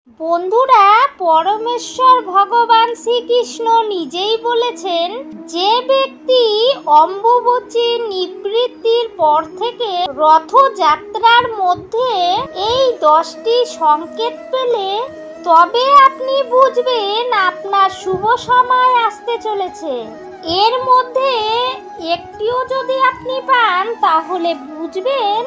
বন্ধুরা, পরমেশ্বর ভগবান শ্রীকৃষ্ণ নিজেই বলেছেন, যে ব্যক্তি অম্বুবাচী নিবৃত্তির পর থেকে রথযাত্রার মধ্যে এই 10টি সংকেত পেলে তবে আপনি বুঝবেন আপনার শুভ সময় আসতে চলেছে। এর মধ্যে একটিও যদি আপনি পান তাহলে বুঝবেন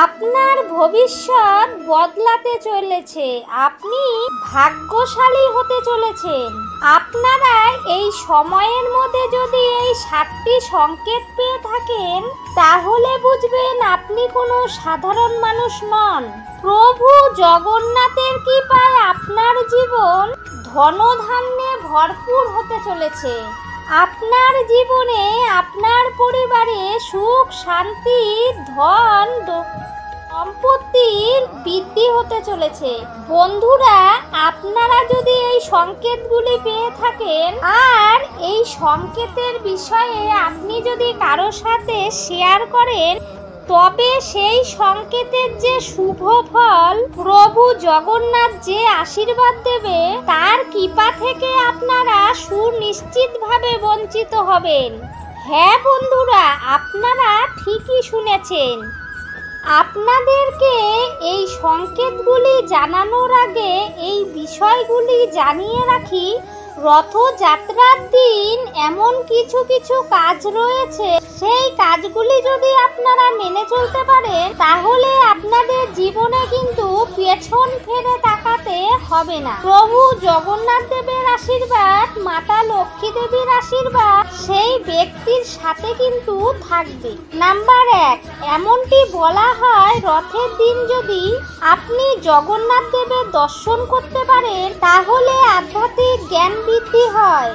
আপনার ভবিষ্যৎ বদলাতে চলেছে, আপনি ভাগ্যশালী হতে চলেছেন। আপনারা এই সময়ের মধ্যে যদি এই 7টি সংকেত পেয়ে থাকেন তাহলে বুঝবেন আপনি কোনো সাধারণ মানুষ নন। প্রভু জগন্নাথের কৃপায় আপনার জীবন ধনধান্যে ভরপুর হতে চলেছে। আপনার জীবনে আপনার পরিবারে সুখ শান্তি ধন সম্পত্তির বৃদ্ধি হতে চলেছে। বন্ধুরা, আপনারা যদি এই সংকেতগুলি পেয়ে থাকেন আর এই সংকেতের বিষয়ে আপনি যদি কারোর সাথে শেয়ার করেন তবে সেই সংকেতের যে শুভ ফল প্রভু জগন্নাথ যে আশীর্বাদ দেবে তার কৃপা থেকে আপনারা সুনিশ্চিতভাবে বঞ্চিত হবেন। হ্যাঁ বন্ধুরা, আপনারা ঠিকই শুনেছেন। আপনাদেরকে এই সংকেতগুলি জানানোর আগে এই বিষয়গুলি জানিয়ে রাখি, রথযাত্রার দিন এমন কিছু কিছু কাজ রয়েছে, সেই কাজগুলি যদি আপনারা মেনে চলতে পারেন তাহলে আপনাদের জীবনে কিন্তু পেছন ফিরে তাকাতে হবে না। প্রভু জগন্নাথ দেবের আশীর্বাদ, মাতা লক্ষ্মী দেবীর আশীর্বাদ সেই ব্যক্তির সাথে কিন্তু থাকবে। নাম্বার 1, এমনটি বলা হয় রথের দিন যদি আপনি জগন্নাথ দেবের দর্শন করতে পারেন তাহলে আধ্যাত্মিক জ্ঞান বৃদ্ধি হয়।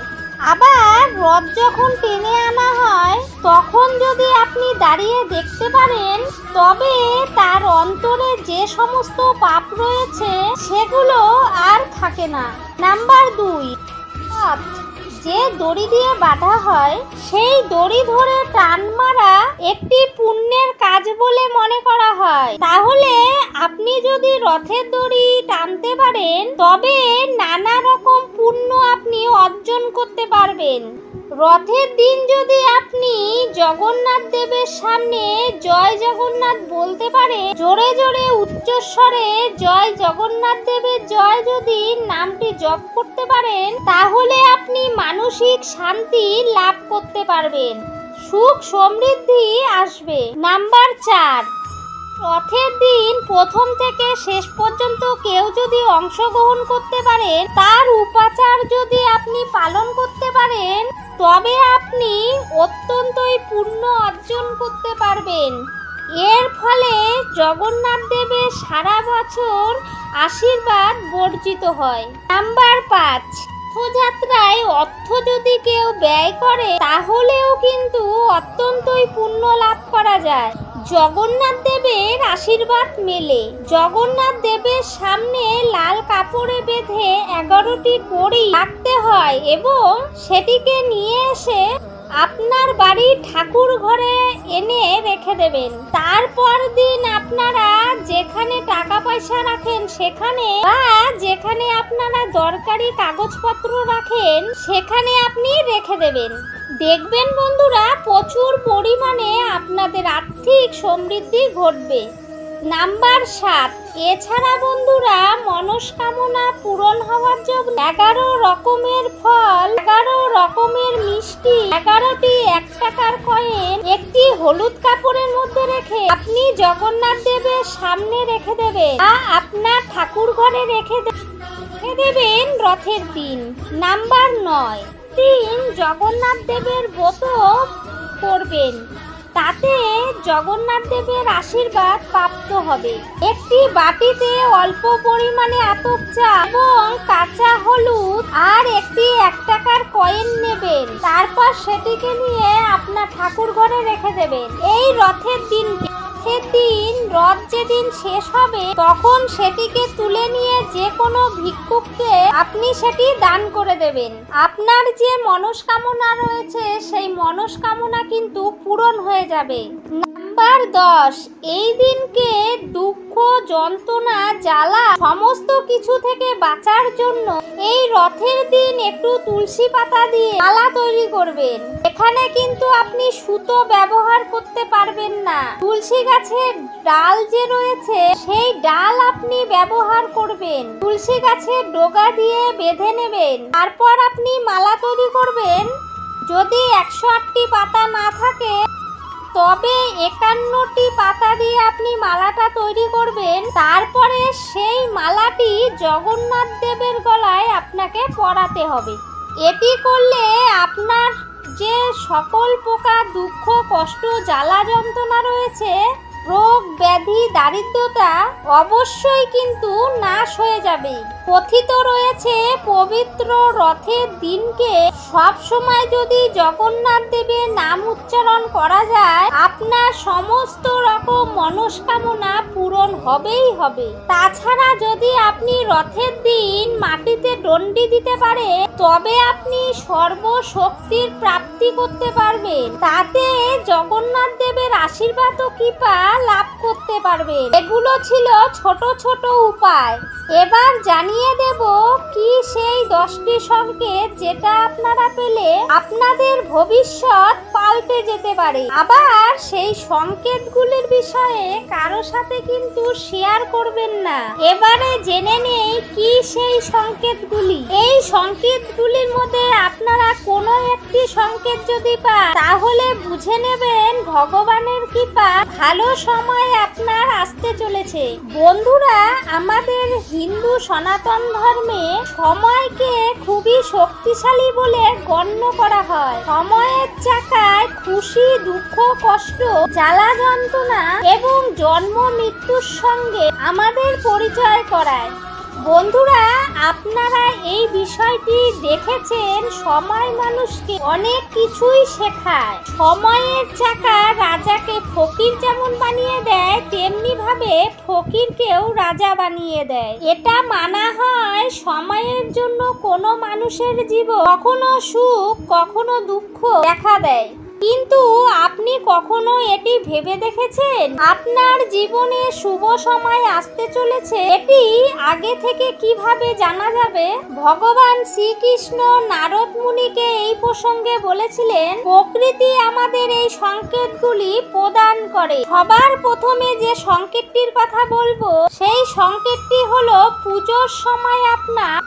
আবার রথ যখন টেনে আনা হয় তখন যদি আপনি দাঁড়িয়ে দেখতে পারেন তবে তার অন্তরে যে সমস্ত পাপ রয়েছে সেগুলো আর থাকে না। নাম্বার 2, যে দড়ি দিয়ে বাঁধা হয় সেই দড়ি ধরে টান মারা একটি পুণ্যের কাজ বলে মনে করা হয়। তাহলে আপনি যদি রথের দড়ি টানতে পারেন তবে নানা রকম পুণ্য আপনি অর্জন করতে পারবেন। রথের দিন যদি আপনি জগন্নাথ দেবের সামনে জয় জগন্নাথ বলতে পারে, জোরে জোরে উচ্চস্বরে জয় জগন্নাথ দেবের জয় যদি নামটি জপ করতে পারেন তাহলে আপনি মানসিক শান্তি লাভ করতে পারবেন, সুখ সমৃদ্ধি আসবে। নাম্বার 4, রথের দিন প্রথম থেকে শেষ পর্যন্ত কেউ যদি অংশগ্রহণ করতে পারে, তার উপাচার যদি আপনি পালন করতে পারেন তবে আপনি অত্যন্তই পুণ্য অর্জন করতে পারবেন। এর ফলে জগন্নাথ দেবের সারা বছর আশীর্বাদ বর্জিত হয়। নাম্বার 5, রথযাত্রায় অর্থ যদি কেউ ব্যয় করে তাহলেও কিন্তু অত্যন্তই পুণ্য লাভ করা যায়। জগন্নাথ দেবের আশীর্বাদ মেলে। জগন্নাথ দেবের সামনে লাল কাপড়ে বেঁধে 11টি কড়ি রাখতে হয় এবং সেটিকে নিয়ে এসে আপনার বাড়ির ঠাকুর ঘরে এনে রেখে দেবেন। তারপর দিন আপনারা যেখানে টাকা পয়সা রাখেন সেখানে বা যেখানে আপনারা দরকারি কাগজপত্র রাখেন সেখানে আপনি রেখে দেবেন। দেখবেন বন্ধুরা প্রচুর পরিমাণে আপনাদের আর্থিক সমৃদ্ধি ঘটবে। নাম্বার 7, এছাড়া বন্ধুরা মনস্কামনা পূরণ হওয়ার জন্য 11 রকমের ফল, 11 রকমের মিষ্টি, 11টি 1 টাকার কয়েন একটি হলুদ কাপড়ের মধ্যে রেখে আপনি জগন্নাথ দেবের সামনে রেখে দেবেন, আপনার ঠাকুর ঘরে রেখে দেবেন রথের দিন। নাম্বার 9, জগন্নাথ দেবের ব্রত করবেন, তাতে জগন্নাথ দেবের আশীর্বাদ প্রাপ্ত হবে। একটি বাটিতে অল্প পরিমাণে আতপ চা এবং কাঁচা হলুদ আর একটি 1 টাকার কয়েন নেবেন, তারপর সেটিকে নিয়ে আপনার ঠাকুর ঘরে রেখে দেবেন। এই রথের দিন রথ যেদিন শেষ হবে তখন সেটিকে তুলে নিয়ে যে কোনো ভিক্ষুককে আপনি সেটি দান করে দেবেন। আপনার যে মনস্কামনা রয়েছে সেই মনস্কামনা কিন্তু পূরণ হয়ে যাবে। নাম্বার 10, এই দিনকে দুঃখ, যন্ত্রণা, জ্বালা সমস্ত কিছু থেকে বাঁচার জন্য এই রথের দিন একটু তুলসী পাতা দিয়ে মালা তৈরি করবেন। এখানে কিন্তু আপনি সুতো ব্যবহার করতে পারবেন না। তুলসী গাছের ডাল যে রয়েছে সেই ডাল আপনি ব্যবহার করবেন। তুলসী গাছের ডগা দিয়ে বেঁধে নেবেন, তারপর আপনি মালা তৈরি করবেন। যদি 108টি পাতা না থাকে তবে 51টি পাতা দিয়ে আপনি মালাটা তৈরি করবেন। তারপরে সেই মালাটি জগন্নাথ দেবের গলায় আপনাকে পরাতে হবে। এটি করলে আপনার যে সকল প্রকার দুঃখ, কষ্ট, জ্বালা যন্ত্রণা রয়েছে, রোগ, ব্যাধি, দারিদ্রতা অবশ্যই কিন্তু নাশ হয়ে যাবে। কথিত রয়েছে পবিত্র রথের দিনকে সব সময় যদি জগন্নাথ দেবের নাম উচ্চারণ করা যায়, আপনার সমস্ত রকম মনস্কামনা পূরণ হবেই হবে। তাছাড়া যদি আপনি রথের দিন মাটিতে দণ্ডি দিতে পারে তবে আপনি সর্বশক্তির প্রাপ্তি করতে পারবেন। তাতে জগন্নাথ দেবের আশীর্বাদ ও কৃপা লাভ করতে পারবেন। এগুলো ছিল ছোট ছোট উপায়। এবার জানিয়ে দেব কি সেই 10টি সংকেত যেটা আপনারা পেলে আপনাদের ভবিষ্যৎ পাল্টে যেতে পারে। আবার সেই সংকেতগুলির বিষয়ে কারো সাথে কিন্তু শেয়ার করবেন না। এবারে জেনে নেই কি সেই সংকেতগুলি। এই সংকেতগুলির মধ্যে আপনারা কোনো একটি সংকেত যদি পান তাহলে বুঝে নেবেন ভগবানের কৃপা, ভালো সময় আপনার আসতে চলেছে। বন্ধুরা, আমাদের হিন্দু সনাতন ধর্মে সময়কে খুবই শক্তিশালী বলে গণ্য করা হয়। সময়ের চাকায় খুশি, দুঃখ, কষ্ট, জ্বালা যন্ত্রণা এবং জন্ম মৃত্যুর সঙ্গে আমাদের পরিচয় করায়। বন্ধুরা, আপনারা এই বিষয়টি দেখেছেন, সময় মানুষকে অনেক কিছুই শেখায়। সময়ের চাকা রাজাকে ফকির যেমন বানিয়ে দেয়, তেমনি ভাবে ফকিরকেও রাজা বানিয়ে দেয়। এটা মানা হয় সময়ের জন্য কোনো মানুষের জীবন কখনো সুখ কখনো দুঃখ দেখা দেয়। কিন্তু আপনি কখনো এটি ভেবে দেখেছেন আপনার জীবনে শুভ সময় আসতে চলেছে? এটি আগে থেকে কিভাবে জানা যাবে? ভগবান শ্রীকৃষ্ণ নারদ মুনিকে এই প্রসঙ্গে বলেছিলেন, প্রকৃতি আমাদের এই সংকেতগুলি প্রদান করে। সবার প্রথমে যে সংকেতটির কথা বলবো সেই সংকেতটি হলো পুজোর সময় আপনার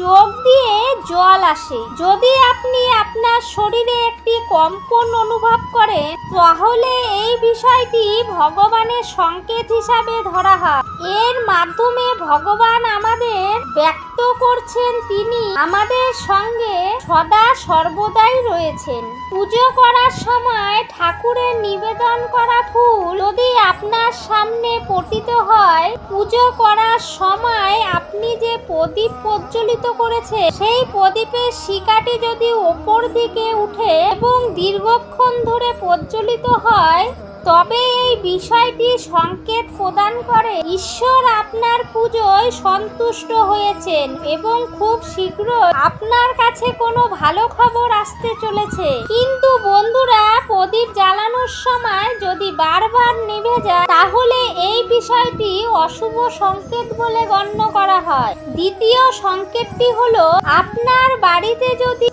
চোখ দিয়ে জল আসে। যদি আপনি আপনার শরীরে একটি কম্পন অনুভব করেন তাহলে এই বিষয়টি ভগবানের সংকেত হিসাবে ধরা হয়। এর মাধ্যমে ভগবান আমাদের ব্যক্ত করছেন তিনি আমাদের সঙ্গে সদা সর্বদাই রয়েছেন। পুজো করার সময় ঠাকুরের নিবেদন করা ফুল যদি আপনার সামনে পতিত হয়, পুজো করার সময় আপনি যে প্রদীপ প্রজ্বলিত করেছে সেই প্রদীপের শিখাটি যদি ওপর দিকে উঠে এবং দীর্ঘক্ষণ ধরে প্রজ্বলিত হয় তবে এই বিষয়টি সংকেত প্রদান করে ঈশ্বর আপনার পুজোয় সন্তুষ্ট হয়েছেন এবং খুব শীঘ্রই আপনার কাছে কোনো ভালো খবর আসতে চলেছে। কিন্তু বন্ধুরা, প্রদীপ জ্বালানোর সময় যদি বারবার নিভে যায় তাহলে এই বিষয়টি অশুভ সংকেত বলে গণ্য করা হয়। দ্বিতীয় সংকেতটি হলো আপনার বাড়িতে যদি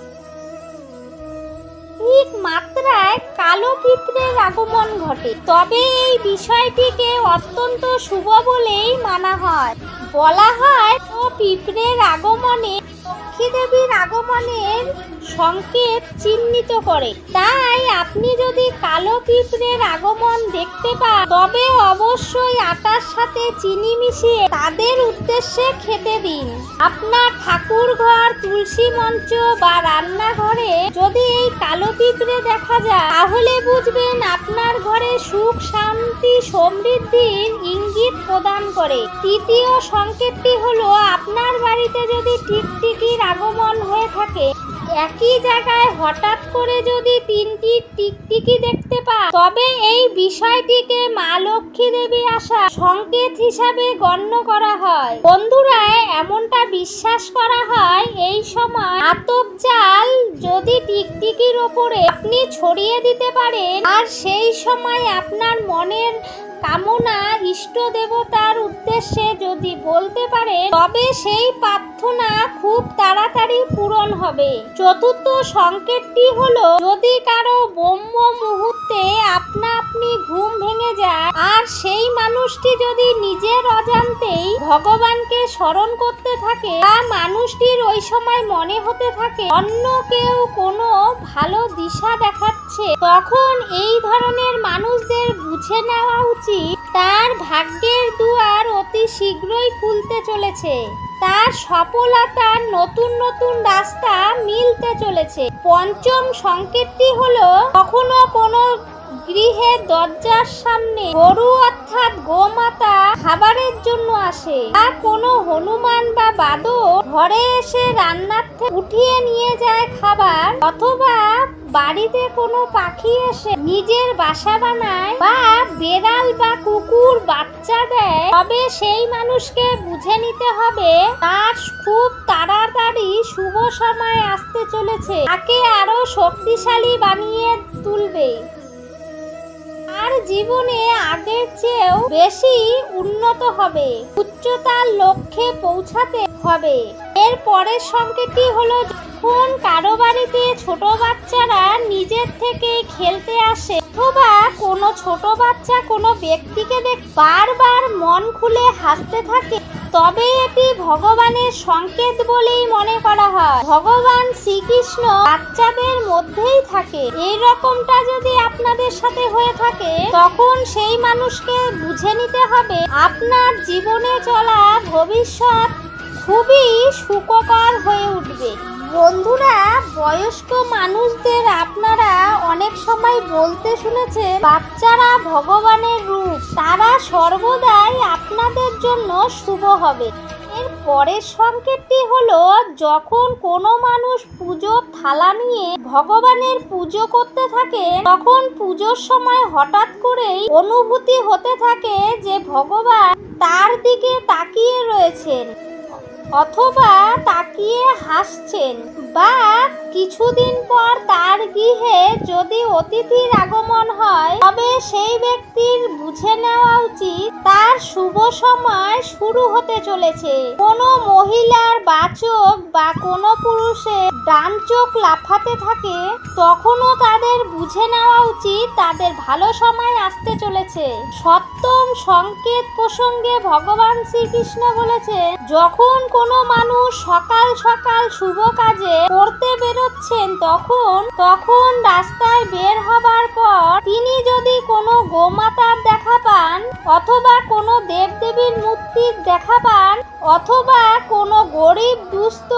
ঠিক মাত্রায় কালো পিঁপড়ের আগমন ঘটে তবে এই বিষয়টিকে অত্যন্ত শুভ বলেই মানা হয়। বলা হয় তো পিঁপড়ের আগমনে লক্ষ্মী দেবীর আগমনের সংকেত চিহ্নিত করে। তাই আপনি যদি কালো পিঁপড়ের আগমন দেখতে পান তবে অবশ্যই আটার সাথে চিনি মিশিয়ে তাদের উদ্দেশ্যে খেতে দিন। আপনার ঠাকুর ঘর, তুলসী মঞ্চ বা রান্নাঘরে যদি এই কালো পিঁপড়ে দেখা যায় তাহলে বুঝবেন আপনার ঘরে সুখ, শান্তি, সমৃদ্ধির ইঙ্গিত প্রদান করে। তৃতীয় সংকেতটি হলো আপনার বাড়িতে যদি টিকটিকির আগমন হয়ে থাকে, একই জায়গায় হঠাৎ করে যদি 3টি টিকটিকি দেখতে পান তবে এই বিষয়টিকে মা লক্ষ্মী দেবী আসা সংকেত হিসাবে গণ্য করা হয়। বন্ধুরা, এমনটা বিশ্বাস করা হয় এই সময় আতপ চাল যদি টিকটিকির ওপরে আপনি ছড়িয়ে দিতে পারেন আর সেই সময় আপনার মনের কামনা ইষ্ট দেবতার উদ্দেশ্যে যদি বলতে পারেন, তবে সেই প্রার্থনা খুব তাড়াতাড়ি পূরণ হবে। চতুর্থ সংকেতটি হলো, যদি কারো ব্রহ্ম মুহূর্তে আপনা আপনি ঘুম ভেঙে যায় আর সেই মানুষটি যদি নিজের অজান্তেই ভগবানকে স্মরণ করতে থাকে বা মানুষটির ওই সময় মনে হতে থাকে অন্য কেউ কোনো ভালো দিশা দেখাচ্ছে, তখন এই ধরনের মানুষদের বুঝে নেওয়া উচিত তার ভাগ্যের দুয়ার অতি শীঘ্রই খুলতে চলেছে, তার সফলতার নতুন নতুন রাস্তা মিলতে চলেছে। পঞ্চম সংকেতটি হলো, কখনো কোনো গৃহের দরজার সামনে গরু অর্থাৎ গোমাতা খাবারের জন্য আসে, বা কোনো হনুমান বা বাদর ঘরে এসে রান্নার থেকে উঠিয়ে নিয়ে যায় খাবার, অথবা বাড়িতে কোনো পাখি এসে নিজের বাসা বানায় বা বেড়াল বা কুকুর বাচ্চা দেয়, তবে সেই মানুষকে বুঝে নিতে হবে তার খুব তাড়াতাড়ি শুভ সময় আসতে চলেছে, তাকে আরো শক্তিশালী বানিয়ে তুলবে, তার জীবনে আগের চেয়েও বেশি উন্নত হবে, উচ্চতার লক্ষ্যে পৌঁছাতে হবে। এর পরের সংকেতটি হলো, যখন কারো বাড়িতে ছোট বাচ্চারা নিজের থেকে খেলতে আসে অথবা কোনো ছোট বাচ্চা কোনো ব্যক্তিকে বারবার মন খুলে হাসতে থাকে, তবে এটি ভগবানের সংকেত বলেই মনে করা হয়। ভগবান শ্রীকৃষ্ণ বাচ্চাদের মধ্যেই থাকে। এই রকমটা যদি আপনাদের সাথে হয়ে থাকে, তখন সেই মানুষকে বুঝে নিতে হবে আপনার জীবনে চলা ভবিষ্যৎ খুবই সুখকর হয়ে উঠবে। বন্ধুরা, বয়স্ক মানুষদের আপনারা অনেক সময় বলতে শুনেছেন বাচ্চারা ভগবানের রূপ, তারা সর্বদাই আপনাদের জন্য শুভ হবে। এর পরের সংকেতটি হলো, যখন কোনো মানুষ পুজোর থালা নিয়ে ভগবানের পুজো করতে থাকে, তখন পুজোর সময় হঠাৎ করেই অনুভূতি হতে থাকে যে ভগবান তার দিকে তাকিয়ে রয়েছেন অথবা তাকিয়ে হাসছেন, বা কিছুদিন পর তার গৃহে যদি অতিথির আগমন হয়, তবে সেই ব্যক্তির বুঝে নেওয়া উচিত তার শুভ সময় শুরু হতে চলেছে। কোনো মহিলার বাঁ চোখ বা কোনো পুরুষের ডান চোখ লাফাতে থাকে, তখনও তাদের বুঝে নেওয়া উচিত তাদের ভালো সময় আসতে চলেছে। সপ্তম সংকেত প্রসঙ্গে ভগবান শ্রীকৃষ্ণ বলেছেন, যখন কোনো মানুষ সকাল সকাল শুভ কাজে করতে বেরোচ্ছেন, তখন রাস্তায় বের হবার পর তিনি যদি কোনো গোমাতার দেখা পান অথবা কোনো দেবদেবীর মূর্তির দেখা পান অথবা কোনো গরিব দুস্থ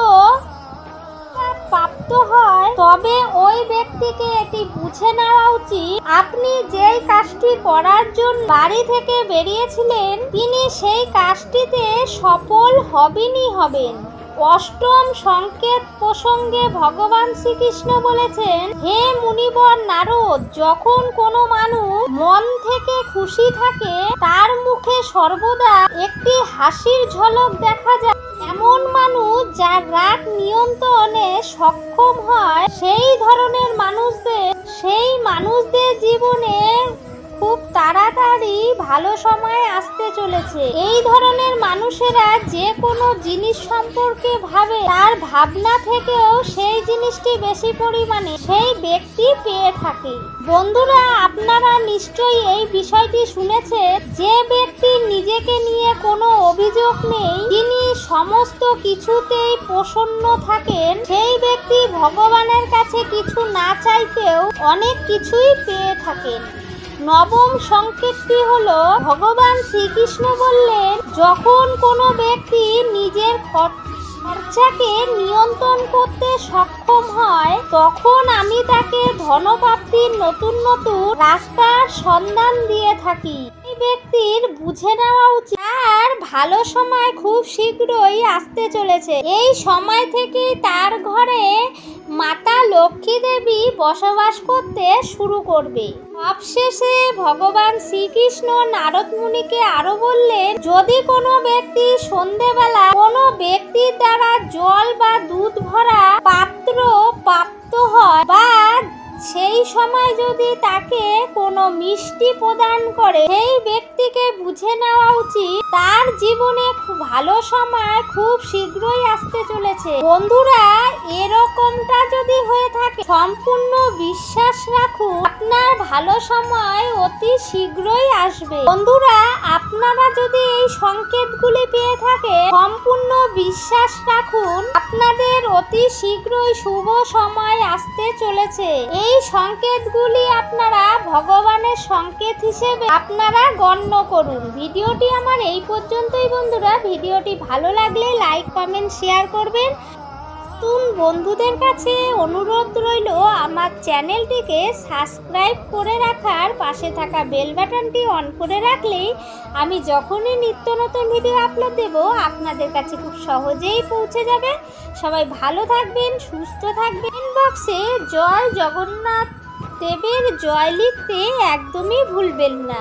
প্রাপ্ত হয়, তবে ওই ব্যক্তিকে এটি বুঝে নেওয়া উচিত আপনি যেই কাজটি করার জন্য বাড়ি থেকে বেরিয়েছিলেন, তিনি সেই কাজটিতে সফল হবেনই হবেন। অষ্টম সংকেত প্রসঙ্গে ভগবান শ্রীকৃষ্ণ বলেছেন, হে মুনিবর নারদ, যখন কোনো মানুষ মন থেকে খুশি থাকে, তার মুখে সর্বদা একটি হাসির ঝলক দেখা যায়। এমন মানুষ যার রাগ নিয়ন্ত্রণে সক্ষম হয়, সেই ধরনের মানুষদের জীবনে খুব তাড়াতাড়ি ভালো সময় আসতে চলেছে। এই ধরনের মানুষেরা যে কোনো জিনিস সম্পর্কে ভাবে, তার ভাবনা থেকেও সেই জিনিসটি বেশি পরিমাণে সেই ব্যক্তি পেয়ে থাকে। বন্ধুরা, আপনারা নিশ্চয়ই এই বিষয়টি শুনেছেন, যে ব্যক্তির নিজেকে নিয়ে কোনো অভিযোগ নেই, তিনি সমস্ত কিছুতেই প্রসন্ন থাকেন, সেই ব্যক্তি ভগবানের কাছে কিছু না চাইতেও অনেক কিছুই পেয়ে থাকেন। নবম সংকেতটি হলো, ভগবান শ্রীকৃষ্ণ বললেন, যখন কোনো ব্যক্তি নিজের খরচাকে নিয়ন্ত্রণ করতে সক্ষম হয়, তখন আমি তাকে ধনপ্রাপ্তির নতুন নতুন রাস্তার সন্ধান দিয়ে থাকি। এই ব্যক্তির বুঝে নেওয়া উচিত তার ভালো সময় খুব শীঘ্রই আসতে চলেছে। এই সময় থেকেই তার ঘরে মাতা লক্ষ্মী দেবী বসবাস করতে শুরু করবে। সবশেষে ভগবান শ্রীকৃষ্ণ নারদ মুনিকে আরো বললেন, যদি কোনো ব্যক্তি সন্ধেবেলা কোনো ব্যক্তির দ্বারা জল বা দুধ ভরা পাত্র পুত্র প্রাপ্ত হয় বা সেই সময় যদি তাকে কোনো মিষ্টি প্রদান করে, সেই ব্যক্তিকে বুঝে নেওয়া উচিত তার জীবনে খুব ভালো সময় খুব শীঘ্রই আসতে চলেছে। বন্ধুরা, এরকমটা যদি হয়ে থাকে সম্পূর্ণ বিশ্বাস রাখুন আপনার ভালো সময় অতি শীঘ্রই আসবে। বন্ধুরা, আপনারা যদি এই সংকেতগুলি পেয়ে থাকে সম্পূর্ণ বিশ্বাস রাখুন আপনাদের অতি শীঘ্রই শুভ সময় আসতে চলেছে। এই সংকেতগুলি আপনারা ভগবানের সংকেত হিসেবে আপনারা গণ্য করুন। ভিডিওটি আমার এই পর্যন্তই বন্ধুরা। ভিডিওটি ভালো লাগলে লাইক কমেন্ট শেয়ার করবেন। নতুন বন্ধুদের কাছে অনুরোধ রইল আমার চ্যানেলটিকে সাবস্ক্রাইব করে রাখার, পাশে থাকা বেল বাটনটি অন করে রাখলেই আমি যখনই নিত্য নতুন ভিডিও আপলোড দেব আপনাদের কাছে খুব সহজেই পৌঁছে যাবে। সবাই ভালো থাকবেন, সুস্থ থাকবেন। বক্সে জয় জগন্নাথ দেবের জয় লিখতে একদমই ভুলবেন না।